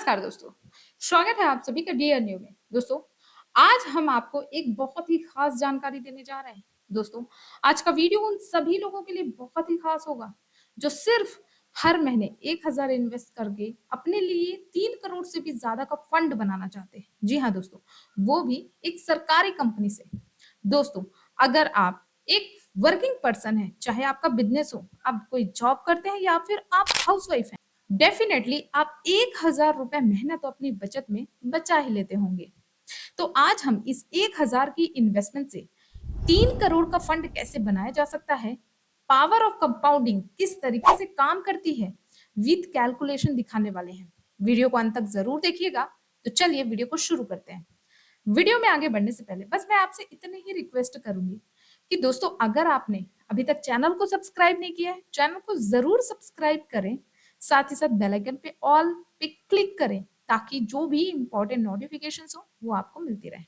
नमस्कार दोस्तों, स्वागत है आप सभी का डियर न्यू में। दोस्तों, आज हम आपको एक बहुत ही खास जानकारी देने जा रहे हैं। दोस्तों, आज का वीडियो उन सभी लोगों के लिए बहुत ही खास होगा, जो सिर्फ हर महीने 1000 इन्वेस्ट करके अपने लिए 3 करोड़ से भी ज्यादा का फंड बनाना चाहते हैं। जी हाँ दोस्तों, वो भी एक सरकारी कंपनी से। दोस्तों, अगर आप एक वर्किंग पर्सन है, चाहे आपका बिजनेस हो, आप कोई जॉब करते हैं या फिर आप हाउसवाइफ हैं, डेफिनेटली आप 1000 रुपए महीना तो अपनी बचत में बचा ही लेते होंगे। तो आज हम इस 1000 की इन्वेस्टमेंट से 3 करोड़ का फंड कैसे बनाया जा सकता है, पावर ऑफ कंपाउंडिंग किस तरीके से काम करती है, विद कैलकुलेशन दिखाने वाले हैं। वीडियो को अंत तक जरूर देखिएगा। तो चलिए वीडियो को शुरू करते हैं। वीडियो में आगे बढ़ने से पहले बस मैं आपसे इतनी ही रिक्वेस्ट करूंगी कि दोस्तों, अगर आपने अभी तक चैनल को सब्सक्राइब नहीं किया है, चैनल को जरूर सब्सक्राइब करें। साथ ही साथ बेल आइकन पे ऑल पे क्लिक करें, ताकि जो भी इंपॉर्टेंट नोटिफिकेशंस हो वो आपको मिलती रहे।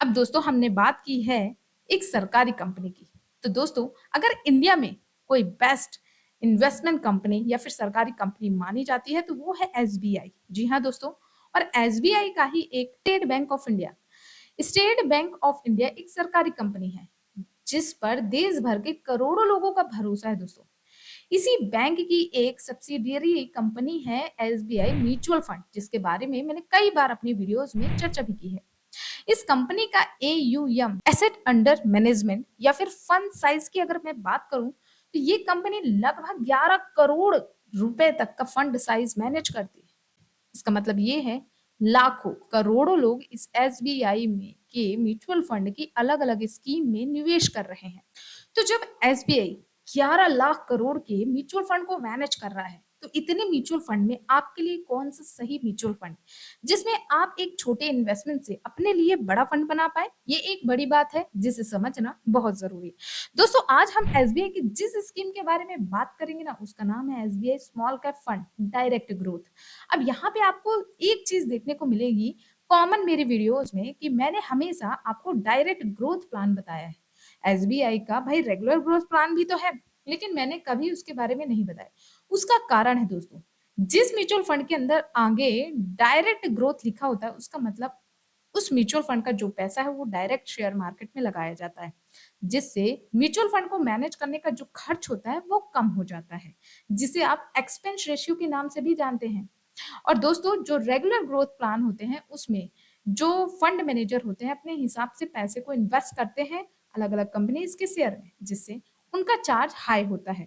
अब दोस्तों, हमने बात की है एक सरकारी कंपनी की। तो दोस्तों, अगर इंडिया में कोई बेस्ट इन्वेस्टमेंट कंपनी या फिर सरकारी कंपनी मानी जाती है तो वो है एसबीआई। जी हाँ दोस्तों, और एसबीआई का ही एक state bank of India. State bank of India एक सरकारी कंपनी है जिस पर देश भर के करोड़ों लोगों का भरोसा है। दोस्तों, इसी बैंक की एक सब्सिडियरी कंपनी है एसबीआई म्यूचुअल फंड, जिसके बारे में मैंने कई बार अपनी वीडियोस में चर्चा भी की है। इस कंपनी का एयूएम, एसेट अंडर मैनेजमेंट या फिर फंड साइज की अगर मैं बात करूं तो ये कंपनी लगभग 11 करोड़ रुपए तक का फंड साइज मैनेज करती है। इसका मतलब ये है लाखों करोड़ों लोग इस एसबीआई में के म्यूचुअल फंड की अलग अलग स्कीम में निवेश कर रहे हैं। तो जब एसबीआई 11 लाख करोड़ के म्यूचुअल फंड को मैनेज कर रहा है, तो इतने म्यूचुअल फंड में आपके लिए कौन सा सही म्यूचुअल फंड जिसमें आप एक छोटे इन्वेस्टमेंट से अपने लिए बड़ा फंड बना पाए, ये एक बड़ी बात है जिसे समझना बहुत जरूरी है। दोस्तों, आज हम एसबीआई की जिस स्कीम के बारे में बात करेंगे ना, उसका नाम है SBI small cap fund direct growth. अब यहाँ पे आपको एक चीज देखने को मिलेगी कॉमन मेरी वीडियोस में, कि मैंने हमेशा आपको डायरेक्ट ग्रोथ प्लान बताया है। एसबीआई का भाई रेगुलर ग्रोथ प्लान भी तो है, लेकिन मैंने कभी उसके बारे में नहीं बताया। उसका कारण है दोस्तों, जिस म्यूचुअल फंड के अंदर आगे डायरेक्ट ग्रोथ लिखा होता है, उसका मतलब उस म्यूचुअल फंड का जो पैसा है वो डायरेक्ट शेयर मार्केट में लगाया जाता है, जिससे म्यूचुअल फंड को मैनेज करने का जो खर्च होता है वो कम हो जाता है, जिसे आप एक्सपेंस रेशियो के नाम से भी जानते हैं। और दोस्तों, जो रेगुलर ग्रोथ प्लान होते हैं उसमें जो फंड मैनेजर होते हैं अपने हिसाब से पैसे को इन्वेस्ट करते हैं अलग अलग कंपनीज के शेयर में, जिससे उनका चार्ज हाई होता है।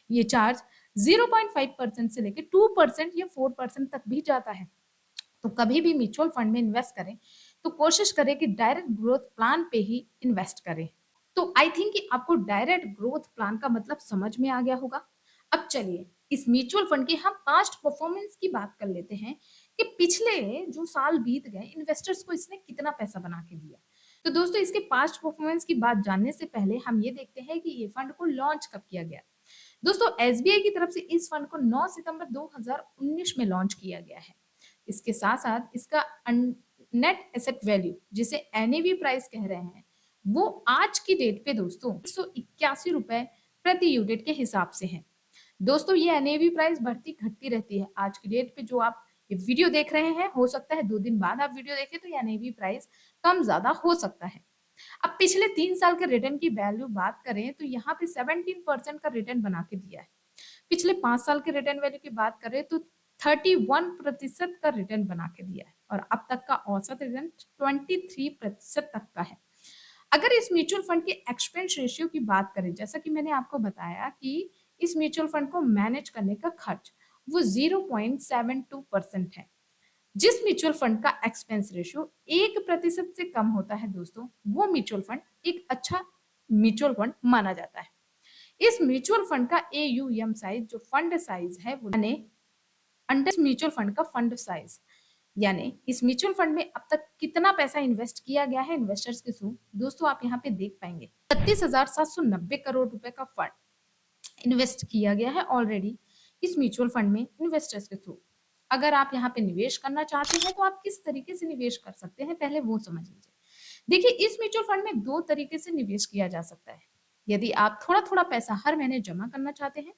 ये चार्ज 0.5% से लेकर 2% या 4% तक भी जाता है। तो कभी भी म्यूचुअल फंड में इन्वेस्ट करें तो कोशिश करें कि डायरेक्ट ग्रोथ प्लान पे ही इन्वेस्ट करें। तो आई थिंक कि आपको डायरेक्ट ग्रोथ प्लान का मतलब समझ में आ गया होगा। अब चलिए इस म्यूचुअल फंड की हम पास्ट परफॉर्मेंस की बात कर लेते हैं, कि पिछले जो साल बीत गए इन्वेस्टर्स को इसने कितना पैसा बना के दिया। तो दोस्तों, इसके पास्ट परफॉर्मेंस की बात जानने से पहले हम ये देखते हैं कि ये फंड को लॉन्च कब किया गया। दोस्तों, एसबीआई की तरफ से इस फंड को 9 सितंबर 2019 में लॉन्च किया गया है। इसके साथ साथ इसका नेट एसेट वैल्यू, जिसे एनएवी प्राइस कह रहे हैं, वो आज की डेट पे दोस्तों 181 रुपए प्रति यूनिट के हिसाब से है। दोस्तों, ये एनएवी प्राइस बढ़ती घटती रहती है। आज की डेट पे जो आप ये वीडियो देख रहे हैं, हो सकता है 2 दिन बाद आप वीडियो देखें तो ये एनएवी प्राइस कम ज्यादा हो सकता है। अब पिछले 3 साल के रिटर्न की वैल्यू बात करें तो यहाँ पे 17% का रिटर्न बना के दिया है। पिछले 5 साल के रिटर्न वैल्यू की बात करें तो 31% का रिटर्न बना के दिया है, और अब तक का औसत रिटर्न 23% तक का है। अगर इस म्यूचुअल फंड के एक्सपेंस रेशियो की बात करें, जैसा कि मैंने आपको बताया कि इस म्यूचुअल फंड को मैनेज करने का खर्च वो 0.72% है। जिस म्यूचुअल फंड का एक्सपेंस रेशियो 1% से कम होता है दोस्तों, वो म्यूचुअल फंड एक अच्छा म्यूचुअल फंड माना जाता है। इस म्यूचुअल फंड का एयूएम साइज, जो फंड साइज है, वो यानी अंडर म्यूचुअल फंड का फंड साइज, यानी इस म्यूचुअल फंड में अब तक कितना पैसा इन्वेस्ट किया गया है इन्वेस्टर्स के थ्रू, दोस्तों आप यहाँ पे देख पाएंगे 32,790 करोड़ रुपए का फंड इन्वेस्ट किया गया है ऑलरेडी इस म्यूचुअल फंड में इन्वेस्टर्स के थ्रू। अगर आप यहाँ पे निवेश करना चाहते हैं तो आप किस तरीके से निवेश कर सकते हैं, पहले वो समझ लीजिए। देखिए, इस म्यूचुअल फंड में 2 तरीके से निवेश किया जा सकता है। यदि आप थोड़ा थोड़ा पैसा हर महीने जमा करना चाहते हैं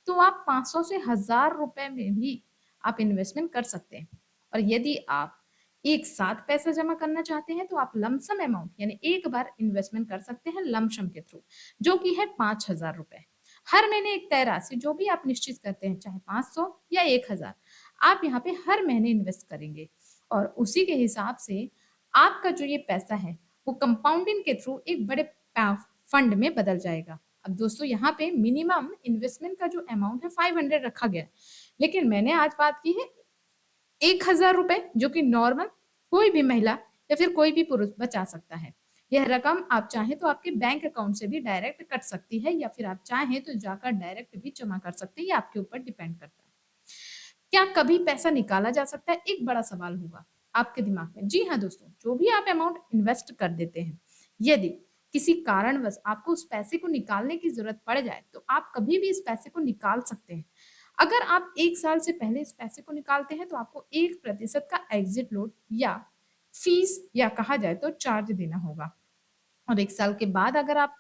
तो आप 500 से 1000 रुपए में भी आप इन्वेस्टमेंट कर सकते हैं। और यदि आप एक साथ पैसा जमा करना चाहते हैं तो आप लमसम अमाउंट यानी एक बार इन्वेस्टमेंट कर सकते हैं लमसम के थ्रू, जो कि है 5,000 रुपए। हर महीने एक तय राशि जो भी आप निश्चित करते हैं, चाहे 500 या 1,000, आप यहाँ पे हर महीने इन्वेस्ट करेंगे और उसी के हिसाब से आपका जो ये पैसा है वो कंपाउंडिंग के थ्रू एक बड़े फंड में बदल जाएगा। अब दोस्तों यहाँ पे मिनिमम इन्वेस्टमेंट का जो अमाउंट है 500 रखा गया है, लेकिन मैंने आज बात की है 1,000 रुपए, जो कि नॉर्मल कोई भी महिला या फिर कोई भी पुरुष बचा सकता है। यह रकम आप चाहें तो आपके बैंक अकाउंट से भी डायरेक्ट कट सकती है या फिर आप चाहें तो जाकर डायरेक्ट भी जमा कर सकते हैं, ये आपके ऊपर डिपेंड करता है। क्या कभी पैसा निकाला जा सकता है? एक बड़ा सवाल होगा आपके दिमाग में। जी हाँ दोस्तों, जो भी आप अमाउंट इन्वेस्ट कर देते हैं, यदि किसी कारणवश आपको उस पैसे को निकालने की जरूरत पड़ जाए तो आप कभी भी इस पैसे को निकाल सकते हैं। अगर आप 1 साल से पहले इस पैसे को निकालते हैं तो आपको 1% का एग्जिट लोड या फीस या कहा जाए तो चार्ज देना होगा। और 1 साल के बाद अगर आप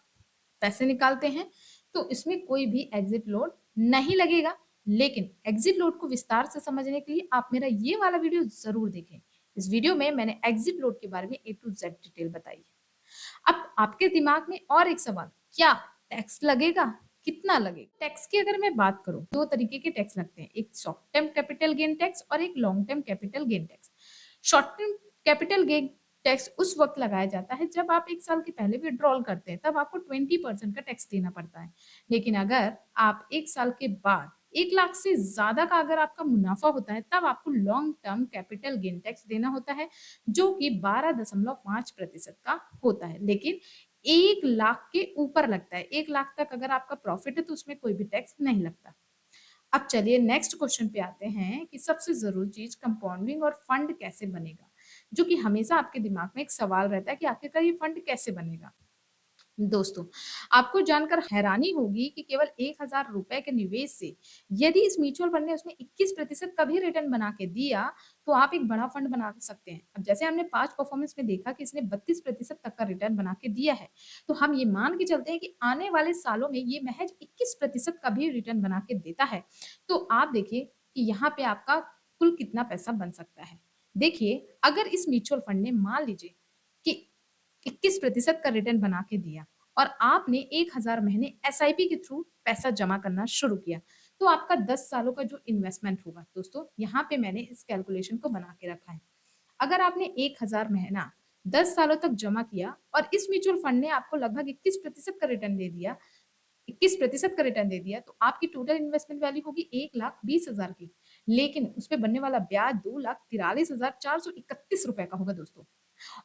पैसे निकालते हैं तो इसमें कोई भी एग्जिट लोड नहीं लगेगा। लेकिन एग्जिट लोड को विस्तार से समझने के लिए आप मेरा ये वाला वीडियो जरूर देखें। इस वीडियो में मैंने एग्जिट लोड के बारे में A to Z डिटेल बताई है। अब आपके दिमाग में और एक सवाल, क्या टैक्स लगेगा? कितना लगेगा? टैक्स की अगर मैं बात करूं, दो तरीके के टैक्स लगते हैं, एक short term capital gain tax और एक long term capital gain tax. Short term capital gain tax उस वक्त लगाया जाता है जब आप 1 साल के पहले विड्रॉल करते हैं, तब आपको 20% का टैक्स देना पड़ता है। लेकिन अगर आप 1 साल के बाद 1 लाख से ज्यादा का अगर आपका मुनाफा होता है, तब आपको long term capital gain tax देना होता है, जो कि 12.5% का होता है। लेकिन 1 लाख के ऊपर लगता है। 1 लाख तक अगर आपका प्रॉफिट है तो उसमें कोई भी टैक्स नहीं लगता। अब चलिए नेक्स्ट क्वेश्चन पे आते हैं कि सबसे जरूरी चीज कंपाउंडिंग और फंड कैसे बनेगा, जो कि हमेशा आपके दिमाग में एक सवाल रहता है कि आखिरकार ये फंड कैसे बनेगा। दोस्तों, आपको जानकर हैरानी होगी कि केवल 1,000 रुपए के निवेश से यदि इस म्यूचुअल फंड ने उसमें 21% का भी रिटर्न बना के दिया तो आप एक बड़ा फंड बना सकते हैं। अब जैसे हमने 5 परफॉर्मेंस में देखा कि इसने 32% तक का रिटर्न बना के दिया है, तो हम ये मान के चलते हैं कि आने वाले सालों में ये महज 21% का भी रिटर्न बना के देता है। तो आप देखिए कि यहाँ पे आपका कुल कितना पैसा बन सकता है। देखिए, अगर इस म्यूचुअल फंड ने मान लीजिए कि 21% का रिटर्न बना के दिया और आपने 1,000 महीने एसआईपी के थ्रू पैसा जमा करना शुरू किया, तो आपका 10 सालों का जो इन्वेस्टमेंट होगा, दोस्तों यहाँ पे मैंने इस कैलकुलेशन को बना के रखा है। अगर आपने 1,000 महीना 10 सालों तक जमा किया और इस म्यूचुअल फंड ने आपको लगभग 21% का रिटर्न दे दिया, 21% का रिटर्न दे दिया, तो आपकी टोटल इन्वेस्टमेंट वैल्यू होगी 1,20,000 की। लेकिन उस पे बनने वाला ब्याज 2,43,431 रुपए का होगा दोस्तों।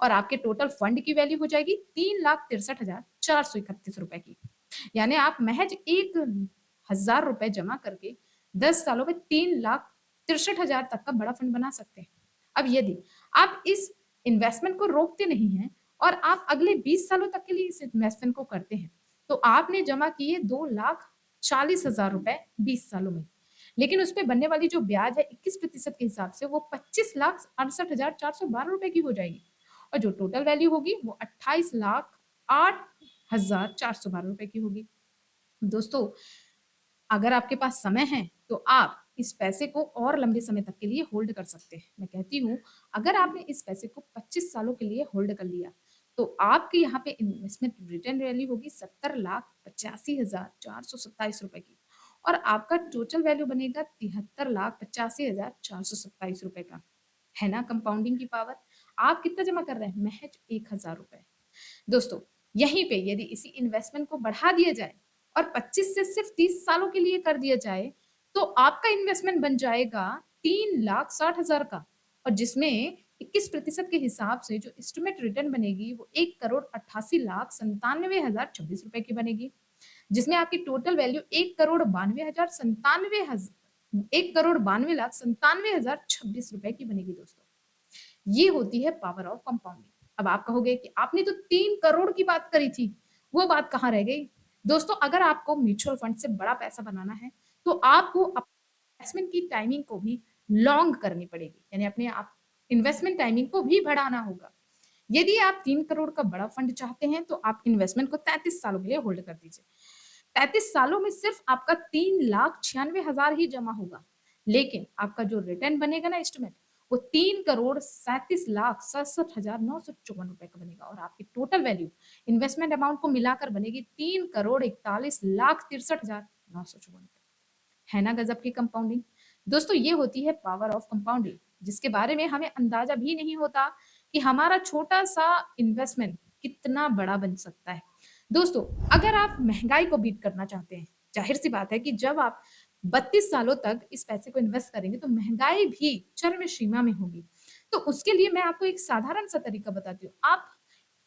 और आपके टोटल फंड की वैल्यू हो जाएगी 3,63,431 रुपए की। यानी आप महज 1,000 रुपए जमा करके 10 सालों में 3,63,000 तक का बड़ा फंड बना सकते हैं। अब यदि आप इस इन्वेस्टमेंट को रोकते नहीं हैं और आप अगले 20 सालों तक के लिए इस इन्वेस्टमेंट को करते हैं, तो आपने जमा किए 2,40,000 रुपए 20 सालों में। लेकिन उस पे बनने वाली जो ब्याज है 21% के हिसाब से वो 25,68,412 रुपए की हो जाएगी। और जो टोटल वैल्यू होगी वो 28,08,412 रुपए की होगी। दोस्तों, अगर आपके पास समय है तो आप इस पैसे को और लंबे समय तक के लिए होल्ड कर सकते हैं। मैं कहती हूँ, अगर आपने इस पैसे को 25 सालों के लिए होल्ड कर लिया तो आपके यहाँ पे इन्वेस्टमेंट रिटर्न वैल्यू होगी 70,85,427 रुपए की और आपका टोटल वैल्यू बनेगा 73,85,427 रुपए का। है ना कंपाउंडिंग की पावर? आप कितना जमा कर रहे हैं? महज 1,000 रुपए। दोस्तों, यहीं पे यदि इसी इन्वेस्टमेंट को बढ़ा दिया जाए और 25 से सिर्फ 30 सालों के लिए कर दिया जाए, तो आपका इन्वेस्टमेंट बन जाएगा 3,60,000 का और जिसमें 21% के हिसाब से जो एस्टिमेट रिटर्न बनेगी वो 1,88,97,026 रुपए की बनेगी, जिसमें आपकी टोटल वैल्यू 1,92,97,026 रुपए की बनेगी दोस्तों। ये होती है पावर ऑफ कंपाउंडिंग। अब आप कहोगे कि आपने तो 3 करोड़ की बात करी थी, वो बात कहाँ रह गई? दोस्तों, अगर आपको म्यूचुअल फंड से बड़ा पैसा बनाना है तो आपको इन्वेस्टमेंट की टाइमिंग को भी लॉन्ग करनी पड़ेगी, यानी अपने आप इन्वेस्टमेंट टाइमिंग को भी बढ़ाना होगा। यदि आप 3 करोड़ का बड़ा फंड चाहते हैं तो आप इन्वेस्टमेंट को 33 सालों के लिए होल्ड कर दीजिए। 33 सालों में सिर्फ आपका 3,96,000 ही जमा होगा। लेकिन आपका जो रिटर्न बनेगा ना एस्टिमेट, वो 3,37,67,954 रुपए का बनेगा और आपकी टोटल वैल्यू इन्वेस्टमेंट अमाउंट को मिलाकर बनेगी 3,41,63,954 रुपए। है ना गजब की कंपाउंडिंग। दोस्तों ये होती है पावर ऑफ कंपाउंडिंग, जिसके बारे में हमें अंदाजा भी नहीं होता कि हमारा छोटा सा इन्वेस्टमेंट कितना बड़ा बन सकता है। दोस्तों अगर आप महंगाई को बीट करना चाहते हैं, जाहिर सी बात है कि जब आप 32 सालों तक इस पैसे को इन्वेस्ट करेंगे तो महंगाई भी चरम सीमा में होगी। तो उसके लिए मैं आपको एक साधारण सा तरीका बताती हूँ। आप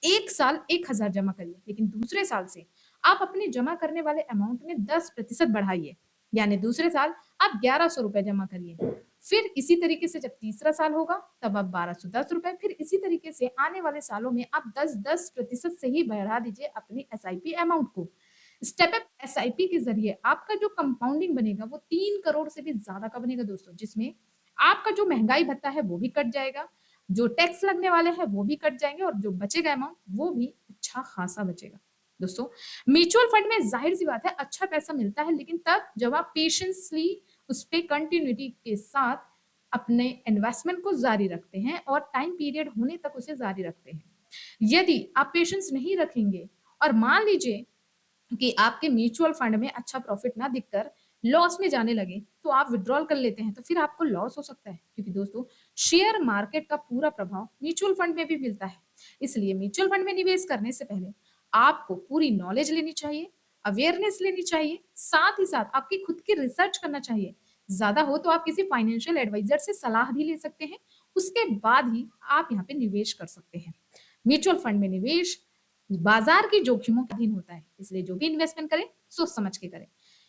1 साल 1,000 जमा करिए, लेकिन दूसरे साल से आप अपने जमा करने वाले अमाउंट में 10% बढ़ाइए। यानी दूसरे साल आप 1,100 रुपए जमा करिए। फिर इसी तरीके से जब तीसरा साल होगा तब आप 1,210 रुपए, फिर इसी तरीके से आने वाले सालों में आप 10-10% से ही बढ़ा दीजिए अपनी एसआईपी अमाउंट को। स्टेप अप एसआईपी के जरिए आपका जो कंपाउंडिंग बनेगा वो 3 करोड़ से भी ज्यादा का बनेगा दोस्तों, जिसमें आपका जो महंगाई भत्ता है वो भी कट जाएगा, जो टैक्स लगने वाले हैं वो भी कट जाएंगे और जो बचेगा अमाउंट वो भी अच्छा खासा बचेगा। दोस्तों म्यूचुअल फंड में जाहिर सी बात है अच्छा पैसा मिलता है, लेकिन तब जब आप पेशेंसली उस पे कंटिन्यूटी के साथ अपने इन्वेस्टमेंट को जारी रखते हैं और टाइम पीरियड होने तक उसे जारी रखते हैं। यदि आप पेशेंस नहीं रखेंगे और मान लीजिए कि आपके म्यूचुअल फंड में अच्छा प्रॉफिट ना दिखकर लॉस में जाने लगे तो आप विड्रॉल कर लेते हैं, तो फिर आपको लॉस हो सकता है, क्योंकि दोस्तों शेयर मार्केट का पूरा प्रभाव म्यूचुअल फंड में भी मिलता है। इसलिए म्यूचुअल फंड में निवेश करने से पहले आपको पूरी नॉलेज लेनी चाहिए, अवेयरनेस लेनी चाहिए, साथ ही साथ आपकी खुद की रिसर्च करना चाहिए। ज्यादा हो तो आप किसी फाइनेंशियल एडवाइजर से सलाह भी ले सकते हैं, उसके बाद ही आप यहाँ पे निवेश कर सकते हैं। म्यूचुअल फंड में निवेश बाजार की जोखिमों के अधीन होता है, इसलिए जो भी इन्वेस्टमेंट करें सोच समझ के करें।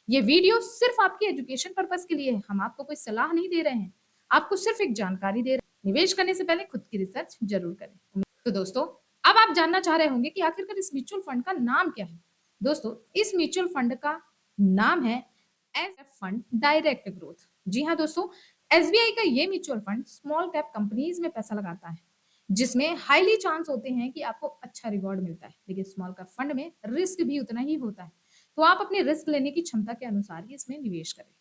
ये वीडियो सिर्फ आपकी एजुकेशन पर्पस के लिए है, हम आपको कोई सलाह नहीं दे रहे हैं, आपको सिर्फ एक जानकारी दे रहे हैं। निवेश करने से पहले खुद की रिसर्च जरूर करें। तो दोस्तों अब आप जानना चाह रहे होंगे कि आखिरकार इस म्यूचुअल फंड का नाम क्या है। दोस्तों इस म्यूचुअल फंड का नाम है एसएफ फंड डायरेक्ट ग्रोथ। जी हाँ दोस्तों, एसबीआई का ये mutual fund small cap companies में पैसा लगाता है, जिसमें हाईली चांस होते हैं कि आपको अच्छा रिवॉर्ड मिलता है, लेकिन स्मॉल कैप फंड में रिस्क भी उतना ही होता है। तो आप अपने रिस्क लेने की क्षमता के अनुसार ही इसमें निवेश करें।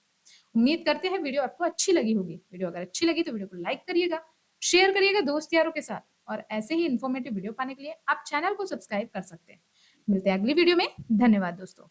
उम्मीद करते हैं वीडियो आपको अच्छी लगी होगी। वीडियो अगर अच्छी लगी तो वीडियो को लाइक करिएगा, शेयर करिएगा दोस्त यारों के साथ, और ऐसे ही इन्फॉर्मेटिव वीडियो पाने के लिए आप चैनल को सब्सक्राइब कर सकते हैं। मिलते हैं अगली वीडियो में। धन्यवाद दोस्तों।